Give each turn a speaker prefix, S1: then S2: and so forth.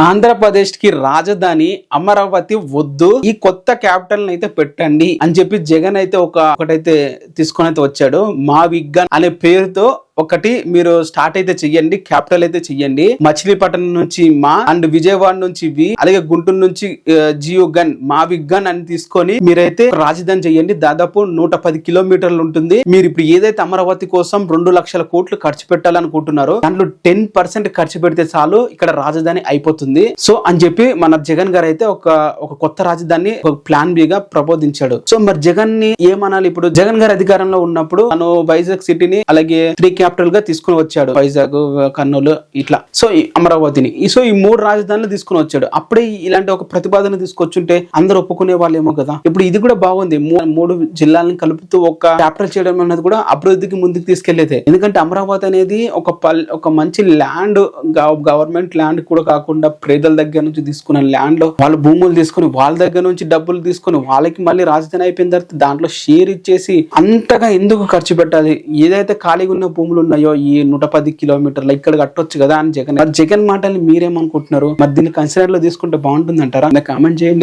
S1: ఆంధ్రప్రదేశ్ కి రాజధాని అమరావతి వద్దు, ఈ కొత్త క్యాపిటల్ అయితే పెట్టండి అని చెప్పి జగన్ అయితే ఒకటైతే తీసుకొని అయితే వచ్చాడు. మా విగ్గన్ అనే పేరుతో ఒకటి మీరు స్టార్ట్ అయితే చెయ్యండి, క్యాపిటల్ అయితే చెయ్యండి. మచిలీపట్నం నుంచి మా అండ్ విజయవాడ నుంచి వి, అలాగే గుంటూరు నుంచి జియో గన్, మా విగ్గన్ అని తీసుకొని మీరైతే రాజధాని చెయ్యండి. దాదాపు 110 కిలోమీటర్లు ఉంటుంది. మీరు ఇప్పుడు ఏదైతే అమరావతి కోసం 2 లక్షల కోట్లు ఖర్చు పెట్టాలనుకుంటున్నారో దాంట్లో 10% ఖర్చు పెడితే చాలు ఇక్కడ రాజధాని అయిపోతుంది. సో అని చెప్పి మన జగన్ గారు అయితే ఒక కొత్త రాజధాని ఒక ప్లాన్ బి గా ప్రబోధించాడు. సో మరి జగన్ ని ఏమనాలి? ఇప్పుడు జగన్ గారు అధికారంలో ఉన్నప్పుడు తను వైజాగ్ సిటీని అలాగే 3 క్యాపిటల్ గా తీసుకుని వచ్చాడు. వైజాగ్, కర్నూలు ఇట్లా. సో ఈ అమరావతిని ఈ 3 రాజధానులు తీసుకుని వచ్చాడు. అప్పుడే ఇలాంటి ఒక ప్రతిపాదన తీసుకొచ్చుంటే అందరూ ఒప్పుకునే వాళ్ళేమో కదా. ఇప్పుడు ఇది కూడా బాగుంది. 3 జిల్లాలను కలుపుతూ ఒక క్యాపిటల్ చేయడం అనేది కూడా అభివృద్ధికి ముందుకు తీసుకెళ్లేదే. ఎందుకంటే అమరావతి అనేది ఒక మంచి ల్యాండ్, గవర్నమెంట్ ల్యాండ్ కూడా కాకుండా పేదల దగ్గర నుంచి తీసుకున్న ల్యాండ్ లో వాళ్ళ భూములు తీసుకుని వాళ్ళ దగ్గర నుంచి డబ్బులు తీసుకుని వాళ్ళకి మళ్ళీ రాజధాని అయిపోయిన తర్వాత దాంట్లో షేర్ ఇచ్చేసి అంతగా ఎందుకు ఖర్చు పెట్టాలి? ఏదైతే ఖాళీగా ఉన్న భూములు ఉన్నాయో ఈ 110 కిలోమీటర్లు ఇక్కడ కట్టొచ్చు కదా అని జగన్ మాటల్ని మీరేమనుకుంటున్నారు? మరి దీన్ని కన్సిడర్ లో తీసుకుంటే బాగుంటుంది అంటారా? కామెంట్ చేయండి.